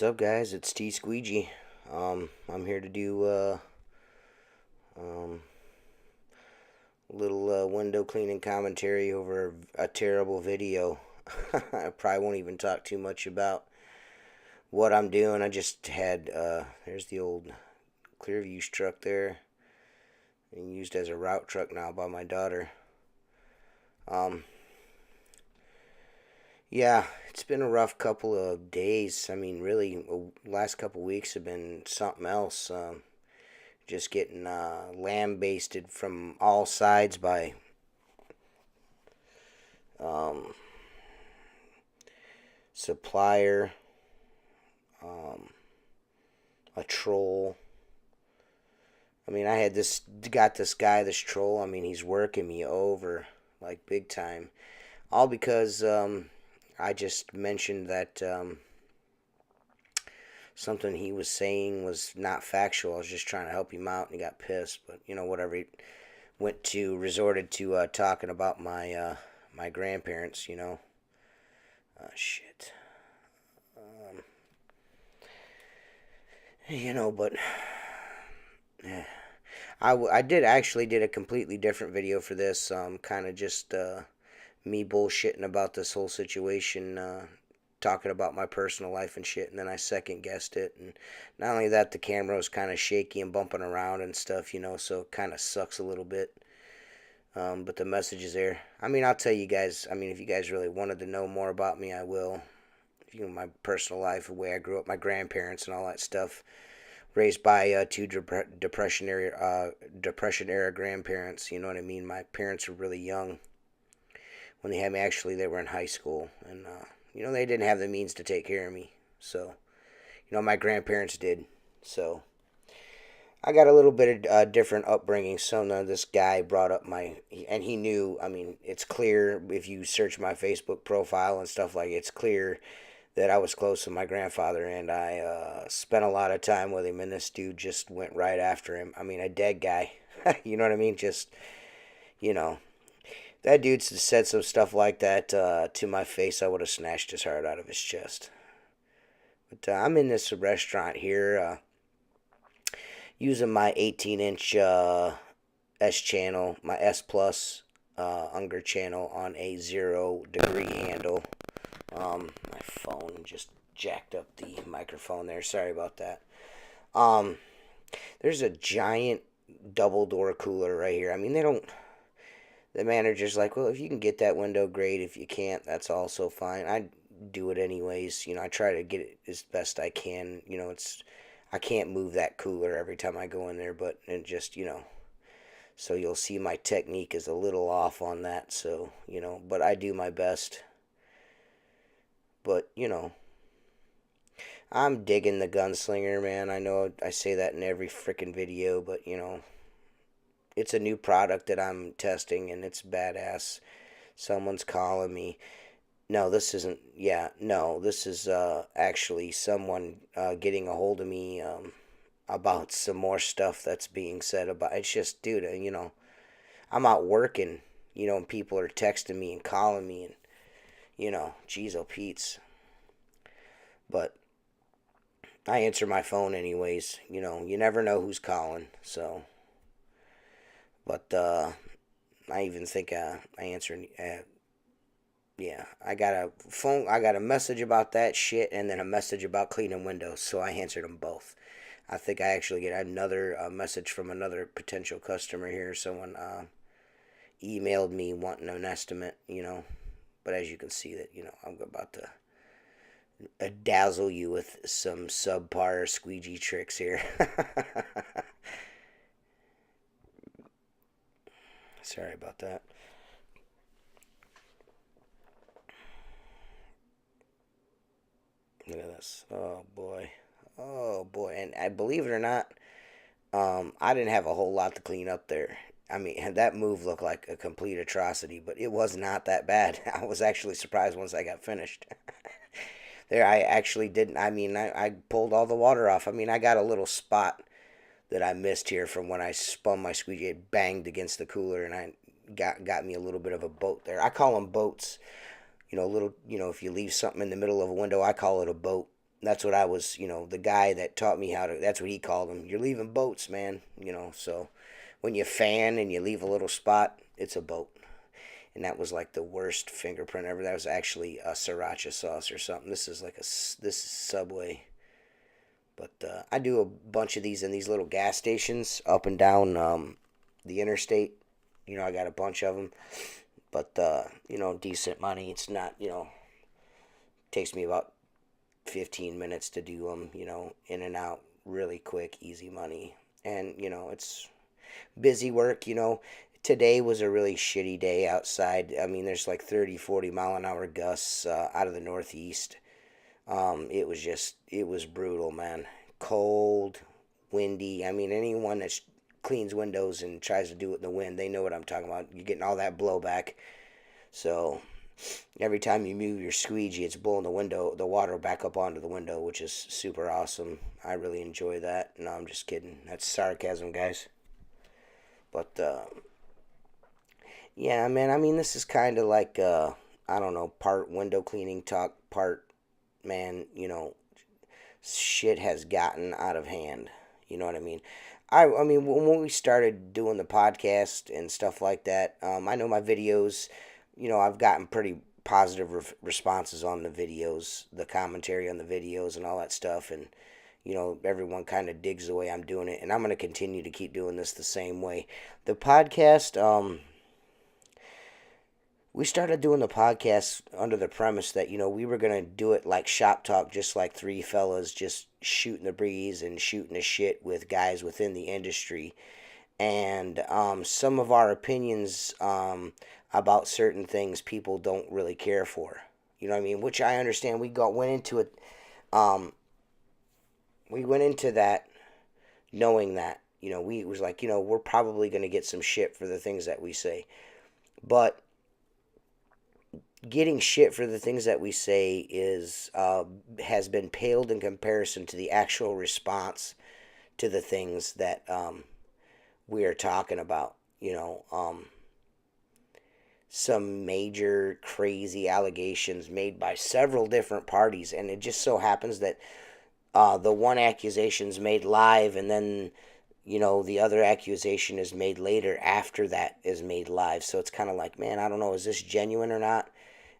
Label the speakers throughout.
Speaker 1: What's up, guys? It's T Squeegee. I'm here to do um, a little window cleaning commentary over a terrible video. I probably won't even talk too much about what I'm doing. I just had there's the old Clearview's truck there, being used as a route truck now by my daughter. Um, yeah, it's been a rough couple of days. I mean, really, last couple of weeks have been something else. Just getting lambasted from all sides by um, supplier, um, a troll. I mean, got this guy, this troll. I mean, he's working me over like big time, all because I just mentioned that something he was saying was not factual. I was just trying to help him out, and he got pissed. But whatever. He resorted to talking about my grandparents. Shit. Um, but yeah. I did actually did a completely different video for this. Kind of just me bullshitting about this whole situation, talking about my personal life and shit, and then I second guessed it. And not only that, the camera was kind of shaky and bumping around and stuff, so it kind of sucks a little bit. But the message is there. I mean, I'll tell you guys. I mean, if you guys really wanted to know more about me, I will. My personal life, the way I grew up, my grandparents, and all that stuff. Raised by two depression era grandparents. You know what I mean? My parents were really young when they had me. Actually, they were in high school, and they didn't have the means to take care of me. So, my grandparents did. So, I got a little bit of different upbringing. So now this guy brought up and he knew. I mean, it's clear if you search my Facebook profile and stuff like it's clear that I was close to my grandfather, and I spent a lot of time with him. And this dude just went right after him. I mean, a dead guy. You know what I mean? Just you know, that dude said some stuff like that to my face. I would have snatched his heart out of his chest. But I'm in this restaurant here. Using my 18-inch S channel, my S Plus Unger channel on a 0-degree handle. My phone just jacked up the microphone there. Sorry about that. Um, there's a giant double door cooler right here. I mean, they don't. The manager's like, well, if you can get that window, great. If you can't, that's also fine. I do it anyways. I try to get it as best I can. I can't move that cooler every time I go in there, but it just, so you'll see my technique is a little off on that. So, but I do my best. But, I'm digging the Gunslinger, man. I know I say that in every freaking video, but, it's a new product that I'm testing, and it's badass. Someone's calling me. No, this isn't. Yeah, no, this is actually someone getting a hold of me about some more stuff that's being said about. It's just, dude, I'm out working, and people are texting me and calling me, and geez, oh Pete's. But I answer my phone anyways. You never know who's calling, so. But I even think I answer. Yeah, I got a message about that shit, and then a message about cleaning windows. So I answered them both. I think I actually get another message from another potential customer here. Someone emailed me wanting an estimate. But as you can see that I'm about to dazzle you with some subpar squeegee tricks here. Sorry about that. Look at this. Oh boy. Oh boy. And I believe it or not, I didn't have a whole lot to clean up there. I mean, that move looked like a complete atrocity, but it was not that bad. I was actually surprised once I got finished. There, I actually didn't. I mean, I pulled all the water off. I mean, I got a little spot that I missed here from when I spun my squeegee. It banged against the cooler, and I got me a little bit of a boat there. I call them boats. Little, if you leave something in the middle of a window, I call it a boat. That's what I was, the guy that taught me how to, that's what he called them. You're leaving boats, man. So when you fan and you leave a little spot, it's a boat. And that was like the worst fingerprint ever. That was actually a sriracha sauce or something. This is Subway. But I do a bunch of these in these little gas stations up and down the interstate. I got a bunch of them. But, decent money. It's not, takes me about 15 minutes to do them, in and out, really quick, easy money. And, it's busy work. Today was a really shitty day outside. I mean, there's like 30, 40 mile an hour gusts out of the northeast. It was brutal, man. Cold, windy. I mean, anyone that cleans windows and tries to do it in the wind, they know what I'm talking about. You're getting all that blowback. So every time you move your squeegee, it's blowing the water back up onto the window, which is super awesome. I really enjoy that. No, I'm just kidding. That's sarcasm, guys. But, yeah, man, I mean, this is kind of like, I don't know, part window cleaning talk, part, man, shit has gotten out of hand. You know what I mean? I mean, when we started doing the podcast and stuff like that, I know my videos, I've gotten pretty positive responses on the videos, the commentary on the videos and all that stuff. And, everyone kind of digs the way I'm doing it. And I'm going to continue to keep doing this the same way. The podcast, we started doing the podcast under the premise that, we were going to do it like shop talk, just like three fellas just shooting the breeze and shooting the shit with guys within the industry. And some of our opinions about certain things people don't really care for. You know what I mean? Which I understand. Went into it. We went into that knowing that, we was like, we're probably going to get some shit for the things that we say. But getting shit for the things that we say has been paled in comparison to the actual response to the things that we are talking about. Some major crazy allegations made by several different parties, and it just so happens that the one accusation is made live, and then the other accusation is made later after that is made live. So it's kind of like, man, I don't know, is this genuine or not?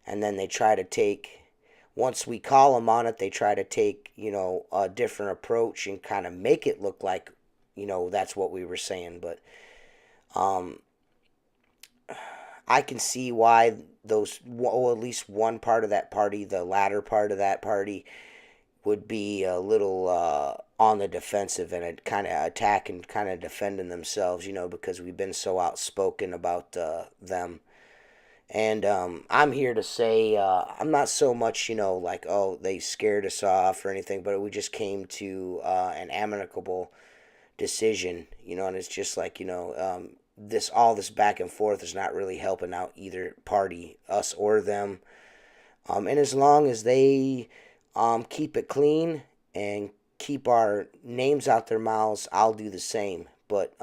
Speaker 1: And then they try to take, once we call them on it, they try to take, a different approach and kind of make it look like, that's what we were saying. But I can see why at least one part of that party, the latter part of that party, would be a little on the defensive and kind of attack and kind of defending themselves, because we've been so outspoken about them. And I'm here to say I'm not so much, like, oh, they scared us off or anything, but we just came to an amicable decision, and it's just like, all this back and forth is not really helping out either party, us or them. And as long as they keep it clean and keep our names out their mouths, I'll do the same. But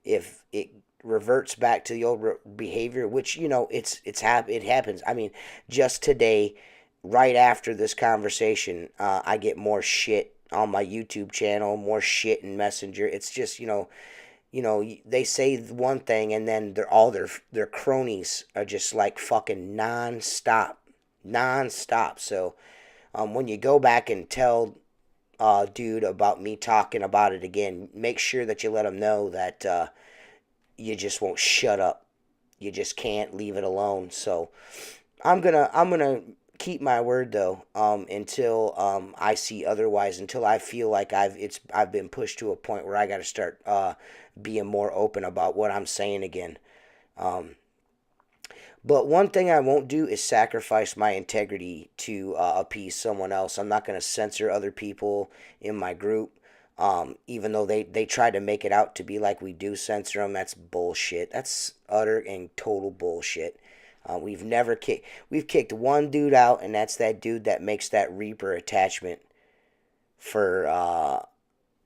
Speaker 1: if it reverts back to the old behavior, which it happens. I mean, just today, right after this conversation, I get more shit on my YouTube channel, more shit in Messenger. It's just they say one thing and then their cronies are just like fucking non-stop. So when you go back and tell dude about me talking about it again, make sure that you let them know that you just won't shut up. You just can't leave it alone. So I'm gonna keep my word though, until I see otherwise, until I feel like I've been pushed to a point where I got to start being more open about what I'm saying again. But one thing I won't do is sacrifice my integrity to appease someone else. I'm not going to censor other people in my group. Even though they try to make it out to be like we do censor them. That's bullshit. That's utter and total bullshit. We've kicked one dude out, and that's that dude that makes that Reaper attachment for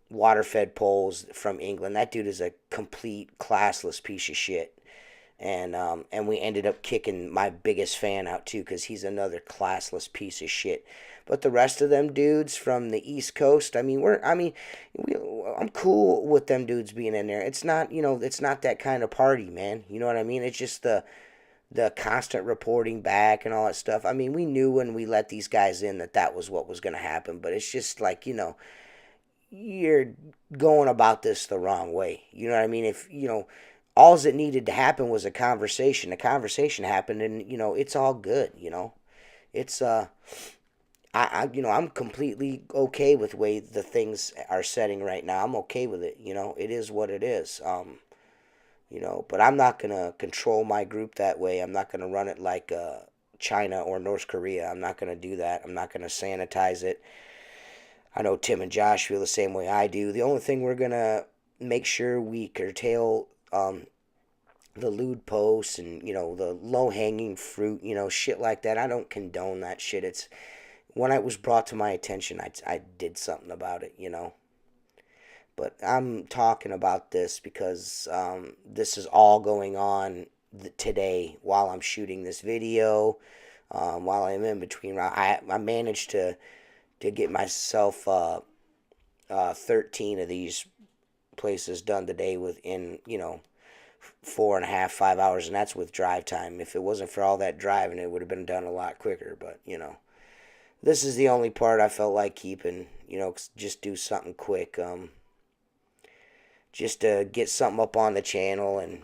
Speaker 1: water-fed poles from England. That dude is a complete classless piece of shit. and we ended up kicking my biggest fan out too, because he's another classless piece of shit. But the rest of them dudes from the East Coast, I'm cool with them dudes being in there. It's not, it's not that kind of party, man. You know what I mean? It's just the constant reporting back and all that stuff. I mean, we knew when we let these guys in that was what was going to happen, but it's just like, you're going about this the wrong way. You know what I mean? If, all that needed to happen was a conversation. A conversation happened, and, it's all good, It's, I'm completely okay with the way the things are setting right now. I'm okay with it. It is what it is. But I'm not going to control my group that way. I'm not going to run it like China or North Korea. I'm not going to do that. I'm not going to sanitize it. I know Tim and Josh feel the same way I do. The only thing we're going to make sure we curtail the lewd posts and, the low-hanging fruit, shit like that. I don't condone that shit. It's when it was brought to my attention, I did something about it, But I'm talking about this because this is all going on today while I'm shooting this video, while I'm in between. I managed to get myself 13 of these places done today within, 4.5, 5 hours, and that's with drive time. If it wasn't for all that driving, it would have been done a lot quicker, but, this is the only part I felt like keeping, just do something quick, just to get something up on the channel and,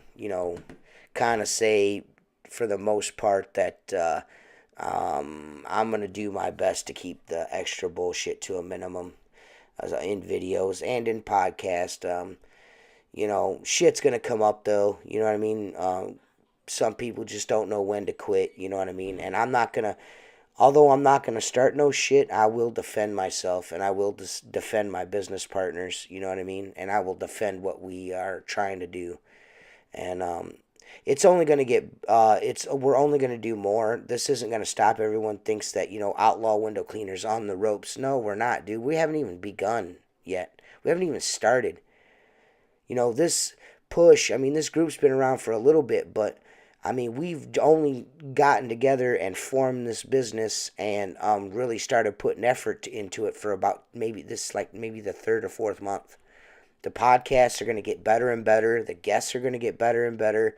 Speaker 1: kind of say for the most part that I'm going to do my best to keep the extra bullshit to a minimum in videos and in podcast. Shit's going to come up though, you know what I mean? Some people just don't know when to quit, you know what I mean? And although I'm not going to start no shit, I will defend myself, and I will defend my business partners, you know what I mean? And I will defend what we are trying to do. And it's only going to get, we're only going to do more. This isn't going to stop. Everyone thinks that, outlaw window cleaners on the ropes. No, we're not, dude. We haven't even begun yet. We haven't even started. This push, this group's been around for a little bit, but we've only gotten together and formed this business and really started putting effort into it for about maybe the third or fourth month. The podcasts are going to get better and better. The guests are going to get better and better.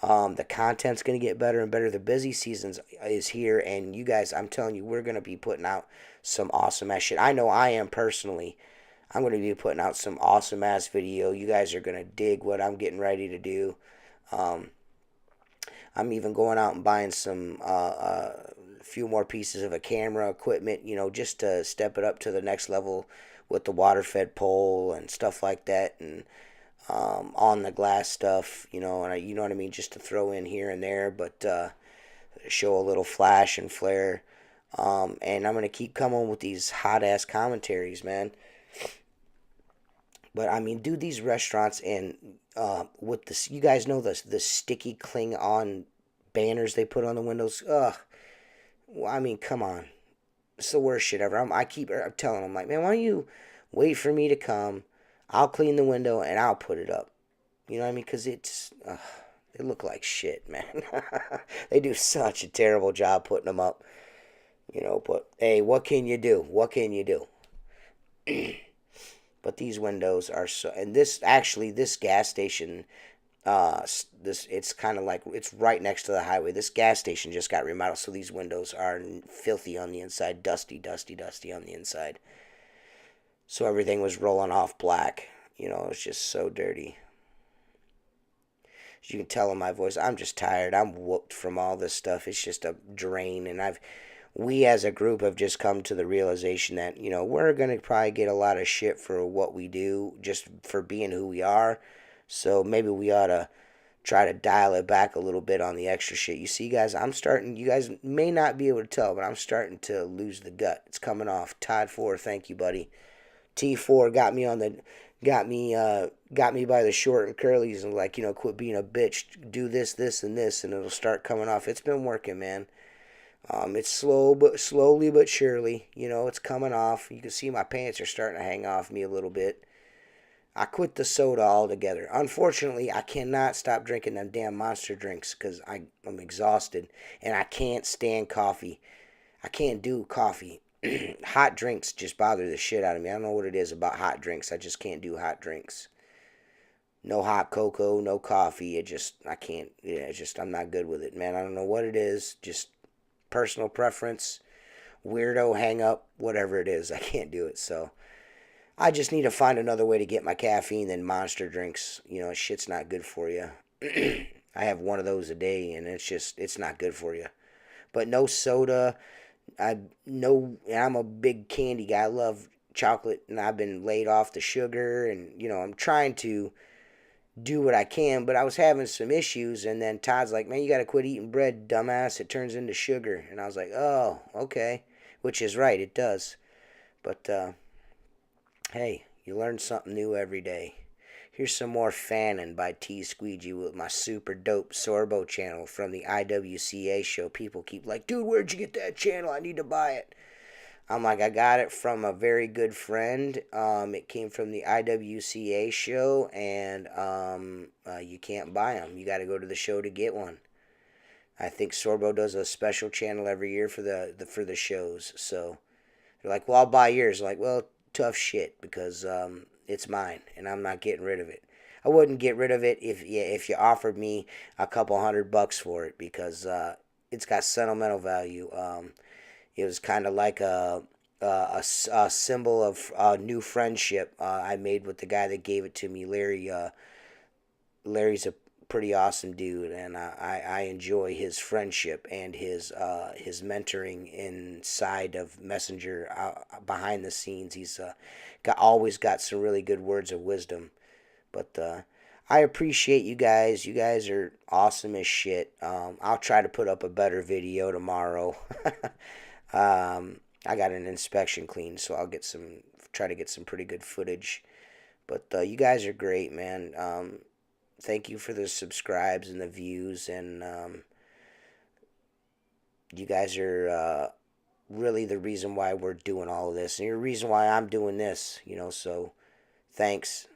Speaker 1: The content's going to get better and better. The busy season is here, and you guys, I'm telling you, we're going to be putting out some awesome ass shit. I know I am personally. I'm going to be putting out some awesome ass video. You guys are going to dig what I'm getting ready to do. I'm even going out and buying some few more pieces of a camera equipment, just to step it up to the next level with the water fed pole and stuff like that, and on the glass stuff, and you know what I mean, just to throw in here and there, but show a little flash and flare. And I'm gonna keep coming with these hot ass commentaries, man. But dude, these restaurants and with this, you guys know the sticky cling on banners they put on the windows. Ugh. Well, come on, it's the worst shit ever. I'm telling them, like, man, why don't you wait for me to come? I'll clean the window and I'll put it up. You know what I mean? Because they look like shit, man. They do such a terrible job putting them up. But hey, what can you do? What can you do? But these windows are so, and this gas station, it's kind of like, it's right next to the highway. This gas station just got remodeled, so these windows are filthy on the inside, dusty on the inside. So everything was rolling off black. It's just so dirty. As you can tell in my voice, I'm just tired. I'm whooped from all this stuff. It's just a drain, and we as a group have just come to the realization that, we're going to probably get a lot of shit for what we do, just for being who we are. So maybe we ought to try to dial it back a little bit on the extra shit. You see, guys, you guys may not be able to tell, but I'm starting to lose the gut. It's coming off. Todd 4, thank you, buddy. T4 got me by the short and curlies and quit being a bitch. Do this, and this, and it'll start coming off. It's been working, man. It's slowly but surely, it's coming off. You can see my pants are starting to hang off me a little bit. I quit the soda altogether. Unfortunately, I cannot stop drinking them damn monster drinks because I'm exhausted and I can't stand coffee. I can't do coffee. Hot drinks just bother the shit out of me. I don't know what it is about hot drinks. I just can't do hot drinks. No hot cocoa, no coffee. I can't. Yeah, I'm not good with it, man. I don't know what it is. Just personal preference, weirdo hang up, whatever it is. I can't do it. So I just need to find another way to get my caffeine than monster drinks. Shit's not good for you. I have one of those a day, and it's not good for you. But no soda. I'm a big candy guy. I love chocolate, and I've been laid off the sugar, and I'm trying to do what I can, but I was having some issues, and then Todd's like, "Man, you got to quit eating bread, dumbass. It turns into sugar." And I was like, "Oh, okay," which is right, it does. But hey, you learn something new every day. Here's some more fanning by T Squeegee with my super dope Sorbo channel from the IWCA show. People keep like, "Dude, where'd you get that channel? I need to buy it." I'm like, I got it from a very good friend. It came from the IWCA show, and you can't buy them. You got to go to the show to get one. I think Sorbo does a special channel every year for the shows. So they're like, "Well, I'll buy yours." I'm like, well, tough shit because it's mine, and I'm not getting rid of it. I wouldn't get rid of it if you offered me a couple $100 for it because it's got sentimental value. It was kind of like a symbol of new friendship I made with the guy that gave it to me, Larry. Larry's a pretty awesome dude, and I enjoy his friendship and his mentoring inside of Messenger behind the scenes. He's always got some really good words of wisdom. But I appreciate you guys. You guys are awesome as shit. I'll try to put up a better video tomorrow. I got an inspection clean, so try to get some pretty good footage. But you guys are great, man. Thank you for the subscribes and the views, and you guys are really the reason why we're doing all of this, and you're the reason why I'm doing this. So thanks.